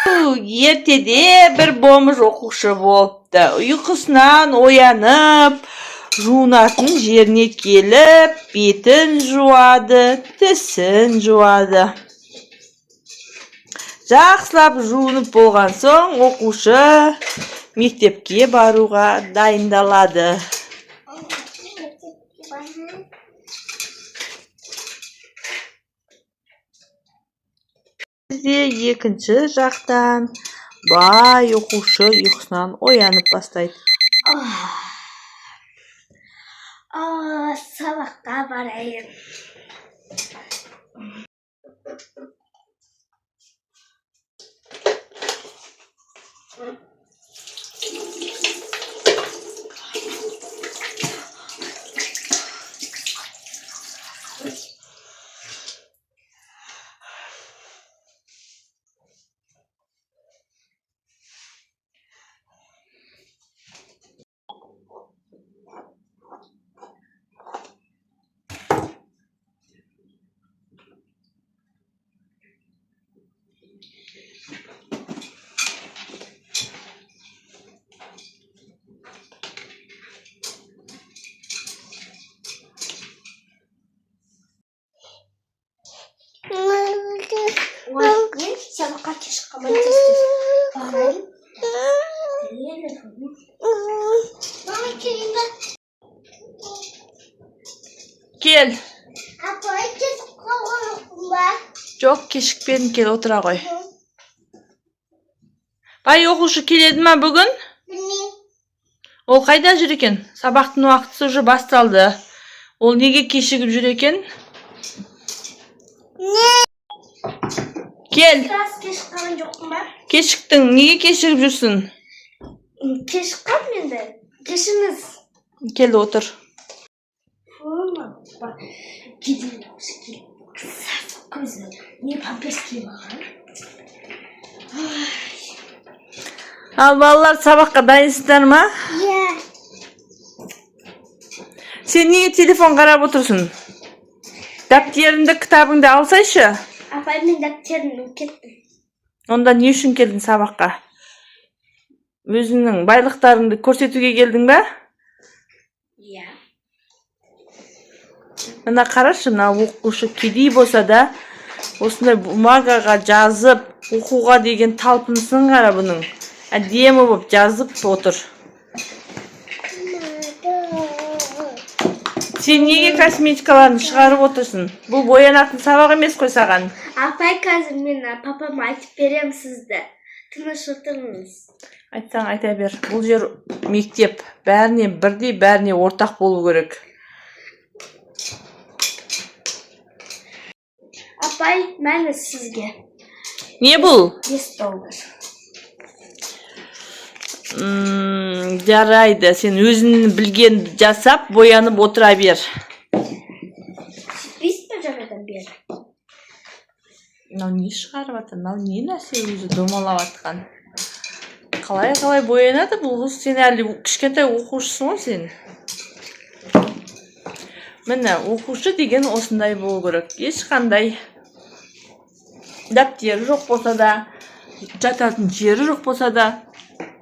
Ертеде bir bomuz оқушы болыпты. Ұйқысынан оянып, жуынатын жеріне келіп, бетін жуады, тісін жуады. Жақсылап жуынып болған соң, оқушы мектепке баруға дайындалады. Бізде екінші жақтан бай оқушы ұйқысынан оянып бастайды. Сабаққа барайын. Сабаққа кеш қалмай барайын. Кел. Апай кетіп қалғанмын ба? Жоқ, кешікпедім, кел отыра ғой. Бай оқушы келеді ма бүгін? Білмеймін. Ол қайда жүр екен? Сабақтың уақыты уже басталды. Ол неге кешігіп жүр екен? Кел. Biraz кешікқан жоқпын ба? Кешіктің, неге кешігіп жүрсің? Кешікқан менде. Кешіңіз. Кел отыр. Gidelim olsun. Kızım, niye pampas giyiyorsun? Al балалар, сабаққа дайынсыздар ма? Иә. Сен неге телефон қарап отырсың? Дәптеріңді, кітабыңды алсайшы. Апай, мен дәптерімді кеттім. Онда не үшін келдің сабаққа? Өзіңнің байлықтарыңды көрсетуге келдің бе? Иә. Мына қарашы, мына оқушы кедей болса да, осындай бумагаға жазып, оқуға деген талпынысын қара бұның. Әдемі болып жазып отыр. Сен неге косметикаларын шығарып отырсың? Бұл боянатын сабақ емес қой саған. Апай, қазір мен папама айтып берем сізді. Тыныш отырыңыз. Айтсаң айта бер. Бұл жер мектеп. Бәріне бірдей, бәріне ортақ болу керек. Апай, мен сізге. Не бұл? $5. Жарайды, сен өзің білген жасап, боянып отыра бер. $5 жаңадан бері. Мынау не шығарып жатыр? Мынау не нәрсе өзі домалап жатқан? Қалай боянады бұл қыз? Сен әлі кішкентай оқушысың ғой сен. Міне, оқушы деген осындай болу керек. Ешқандай дәптері жоқ болса да, жататын жері жоқ болса да,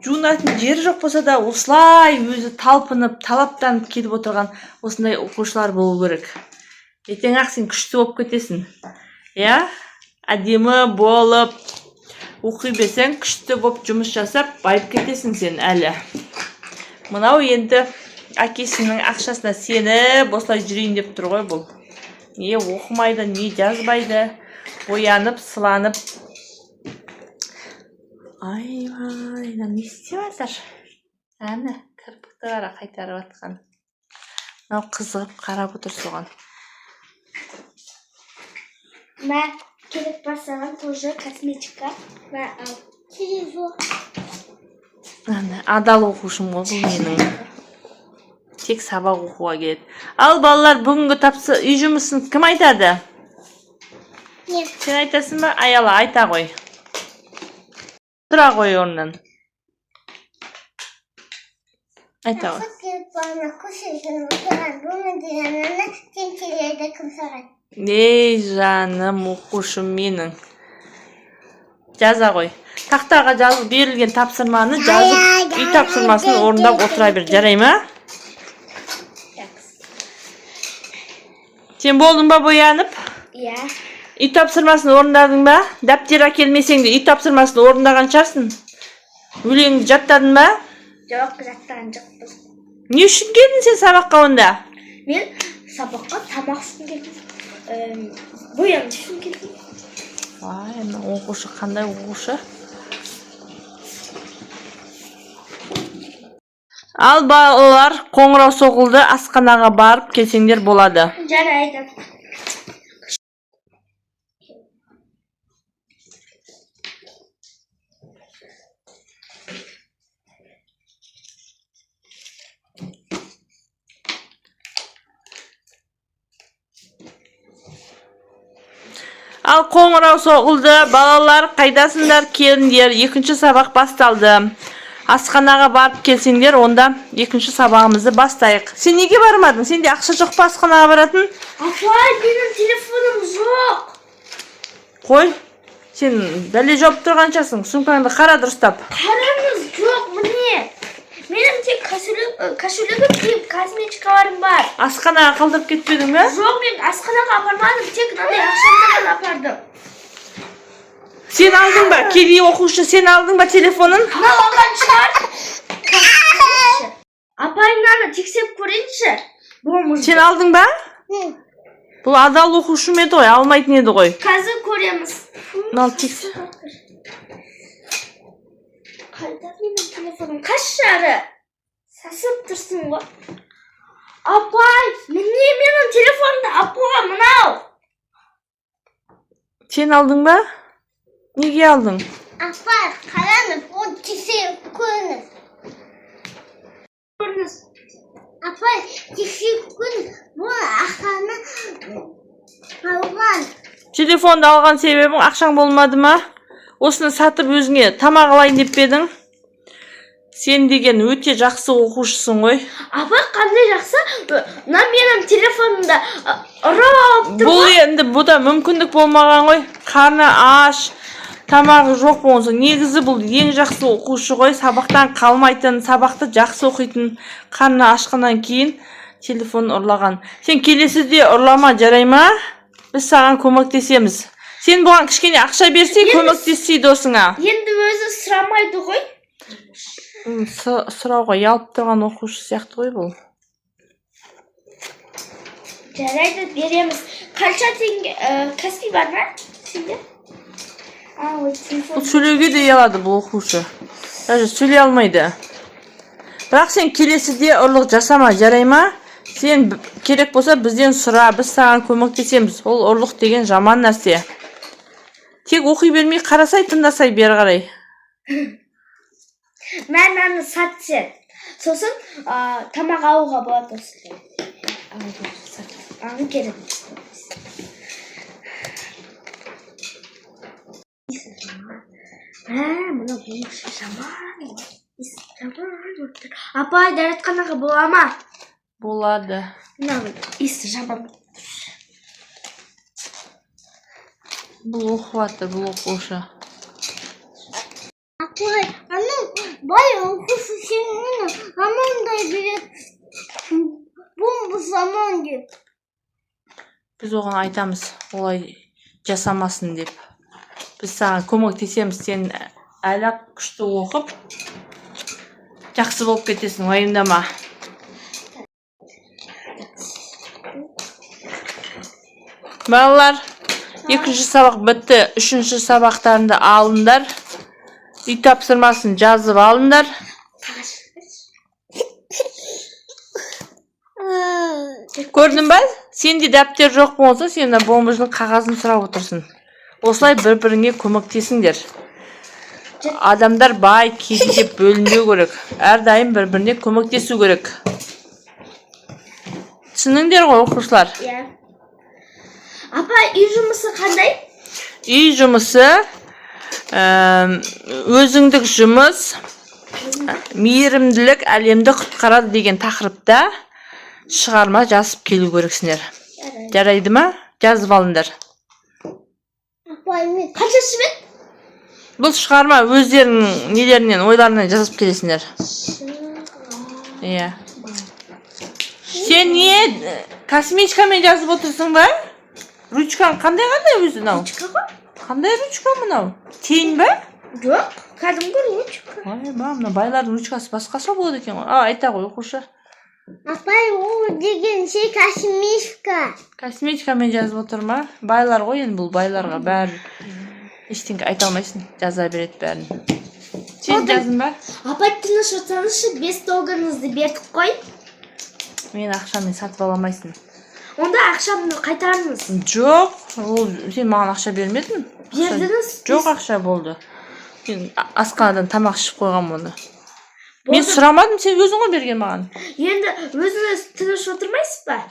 жуынатын жері жоқ болса да, осылай өзі талпынып, талаптанып келіп отырған осындай оқушылар болу керек. Ертең ақ сен күшті болып кетесің. Иә? Әдемі болып оқи берсең, күшті болып жұмыс жасап, байып кетесің сен әлі. Мынау енді әкесінің ақшасына сені осылай жүрейін деп тұр ғой бұл. Не оқымайды, не жазбайды, боянып, сыланып. Ай-вай, не істеп жатыр? Әні, кірпікті қара қайтарып жатқан. Мынау қызығып қарап отыр соған. Мен керек басаған тоже косметика. Мен ал. Телевизор. Адал оқушым ғой бұл менің. Тек сабақ оқуға келеді. Ал балалар, бүгінгі үй жұмысын кім айтады? Мен. Сен айтасың ба? Аяла, айта ғой. Тұра ғой орнынан. Айта ғой. Ей жаным, оқушым менің. Жаза ғой. Тақтаға жазып берілген тапсырманы жазып, үй тапсырмасын орындап отыра бер, жарай ма? Сен болдың ба боянып? Иә. Үй тапсырмасын орындадың ба? Дәптер әкелмесең де үй тапсырмасын орындаған шығарсың. Өлеңді жаттадың ба? Жоқ, жаттаған жоқпын. Не үшін келдің сен сабаққа онда? Мен сабаққа тамақ үшін келдім. Бояныш үшін келдім. Ай, оқушы қандай оқушы? Ал балалар, қоңырау соғылды, асханаға барып келсеңдер болады. Жарайды. Ал қоңырау соғылды, балалар қайдасыңдар, келіңдер, екінші сабақ басталды. Асханаға барып келсеңдер, онда екінші сабағымызды бастайық. Сен неге бармадың? Сенде ақша жоқ па асханаға баратын? Апай, менің телефоным жоқ. Қой, сен бәле жауып тұрғаншасың, сумкаңды қара дұрыстап. Қараңыз, жоқ, міне. Менің тек кошелегім киіп, косметикаларым бар. Асханаға қалдырып кетпедің бе? Жоқ, мен асханаға апармадым, тек мынандай ақшамды ғана апардым. Сен алдың ба? Кедей оқушы, сен алдың ба телефонын? Мынау алған шығар. Апай, мынаны тексеріп көрейінші. Сен алдың ба? Бұл адал оқушы ма еді ғой, алмайтын еді ғой. Қазір көреміз. Мынау тексер. Қайда менің телефоным? Қашары? Сасып тұрсың ғой. Апай, міне менің телефонымды апуға мынау. Сен алдың ба? Неге алдың? Апай, қараңыз, ол тексеріп көріңіз. Көріңіз. Апай, тексеріп көріңіз. Бұл ақшаны алған. Телефонды алған себебің ақшаң болмады ма? Осыны сатып өзіңе тамақ алайын деп едің? Сен деген өте жақсы оқушысың ғой. Апа, қандай жақсы? Мына менің телефонымда ұрып тұр. Бұл енді бұда мүмкіндік болмаған ғой. Қарны аш, тамағы жоқ болса, негізі бұл ең жақсы оқушы ғой. Сабақтан қалмайтын, сабақты жақсы оқитын, қарны ашқаннан кейін телефон ұрлаған. Сен келесіде ұрлама, жарай ма? Біз саған көмектесеміз. Сен бұған кішкене ақша берсе, көмектессе досыңа. Енді өзі сұрамайды ғой. Сұрауға ялып тұрған оқушы сияқты ғой бұл. Жарайды, береміз. Қанша теңге каспи бар ма? Сенде? Бұл сөйлеуге де ұялады бұл оқушы. Даже сөйлей алмайды. Бірақ сен келесіде ұрлық жасама, жарай ма? Сен керек болса бізден сұра, біз саған көмектесеміз. Ол ұрлық деген жаман нәрсе. Тек оқи бермей қарасай, тыңдасай бері қарай. Мән сат сен. Сосын тамақ алуға болады осы. Аны керек. Мұны болмышы жаман. Апай, дәретханаға бола ма? Болады. Иісі жаман. Бұл оқуатыр, бұл оқушы. Апай, бай оқушы сені амандай береді. Бұл заман деп. Біз оған айтамыз, олай жасамасын деп. Біз саған көмектесеміз, сен әлі күшті оқып, жақсы болып кетесің, уайымдама. Балалар, екінші сабақ бітті, үшінші сабақтарында алындар. Үй тапсырмасын жазып алындар. Көрдің ба? Сенде дәптер жоқ болса, сен бомбыжның қағазын сұрап отырсың. Осылай бір-біріңе көмектесіңдер. Адамдар бай, кедей деп бөлінбеу керек. Әрдайым бір-біріне көмектесу керек. Түсініңдер ғой, оқушылар? Иә. Апа, үй жұмысы қандай? Үй жұмысы өзіндік жұмыс, мейірімділік әлемді құтқарады деген тақырыпта шығарма жазып келу керексіңдер. Жарайды ма? Жазып алыңдар. Апай, мен қаншасы бет? Бұл шығарма өздерінің нелерінен, ойларынан жазып келесіңдер. Иә. Сен не косметикамен жазып отырсың ба? Ручкаң қандай өзі мынау? Ручка ғой? Қандай ручка мынау? Тең ба? Жоқ, кәдімгі ручка. Ай, мына байлардың ручкасы басқаша болады екен ғой. Айта ғой, оқушы. Апай, ол деген şey косметика. Косметикамен жазып отыр ма? Байлар ғой енді, бұл байларға бәрі ештеңе айта алмайсың, жаза береді бәрін. Сен жаздың ба? Апай, тыныш отырсаңызшы, $5 бердік қой. Мен ақшамен сатып аламайсың. Онда ақшамды қайтарыңыз. Жоқ, ол сен маған ақша бермедің. Бердіңіз? Жоқ, ақша болды. Мен асханадан тамақ ішіп қойғам оны. Мен сұрамадым, сен өзің ғой берген маған. Енді өзіңіз тыныш отырмайсыз ба?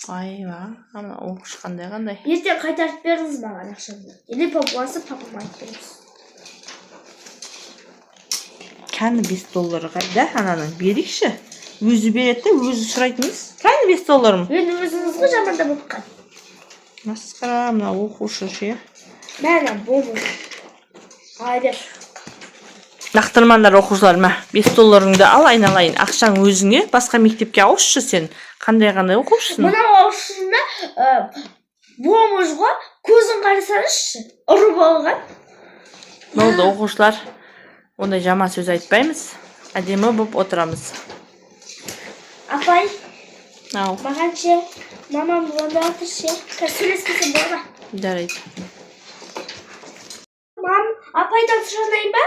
Айва, ана оқушы қандай. Ертең қайтарып беріңіз маған ақшамды. Или болмаса папама айтып беріңіз. Кәні $5 қайда ананың берейікші. Өзі береді, өзі сұрайтыңыз. Кәні $5. Мен өзіңіз ғой жамандап оқыған. Масқара, мына оқушы ше. Мәна, болмыз. Айбер. Лақтырмандар оқушылар, ма, $5-ыңды ал, айналайын. Ақшаң өзіңе, басқа мектепке ауысшы сен. Қандай оқушысың? Мына ауысшында болмыз ғой, көзін қарасаңызшы, ұры болған. Болды, оқушылар. Ондай жаман сөз айтпаймыз. Әдемі болып отырамыз. Апай, Ау, маған ше, мамам звондап жатыр ше. Сөйлескенсем болады ма? жарайды. Мам, апайдан сұранайын ба?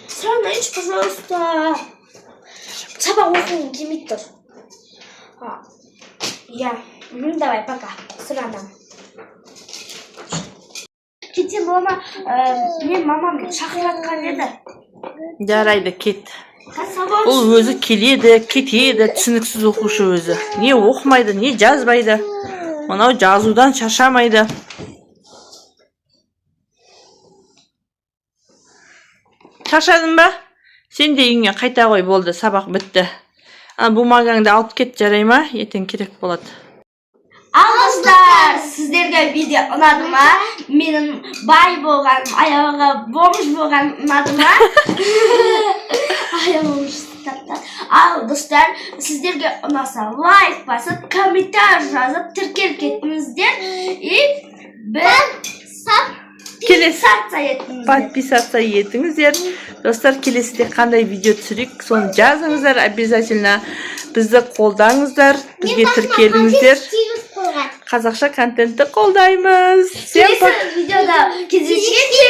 Сұранайыншы, пожалуйста. Сабақ оқуым келмей тұр. Я, давай, пока. Сұранам. Кетсем бола ма? Мен мамам шақыртқан еді. Жарайды, кет. Сабақ Ол өзі келеді, кетеді, түсініксіз оқушы өзі. Не оқымайды, не жазбайды. Мынау жазудан шаршамайды. Шаршадың ба? Сен де үйіңе қайта қой, болды, сабақ бітті. Бумагаңды алып кет, жарай ма? Ертең керек болады. Алғыстар, сіздерге видео ұнады ма? Менің бай болғаным, аяғы бомж болғаным ұнады ма? Аяғы бомж таптан. Ал достар, сіздерге ұнаса лайк басып, комментарий жазып, тіркеліп кетіңіздер. Подписаться етіңіздер. Достар, келесіде қандай видео түсірейік, соны жазыңыздар, обязательно бізді қолдаңыздар, бізге тіркеліңіздер. Қазақша контентті қолдаймыз. Келесі видеода кездескенше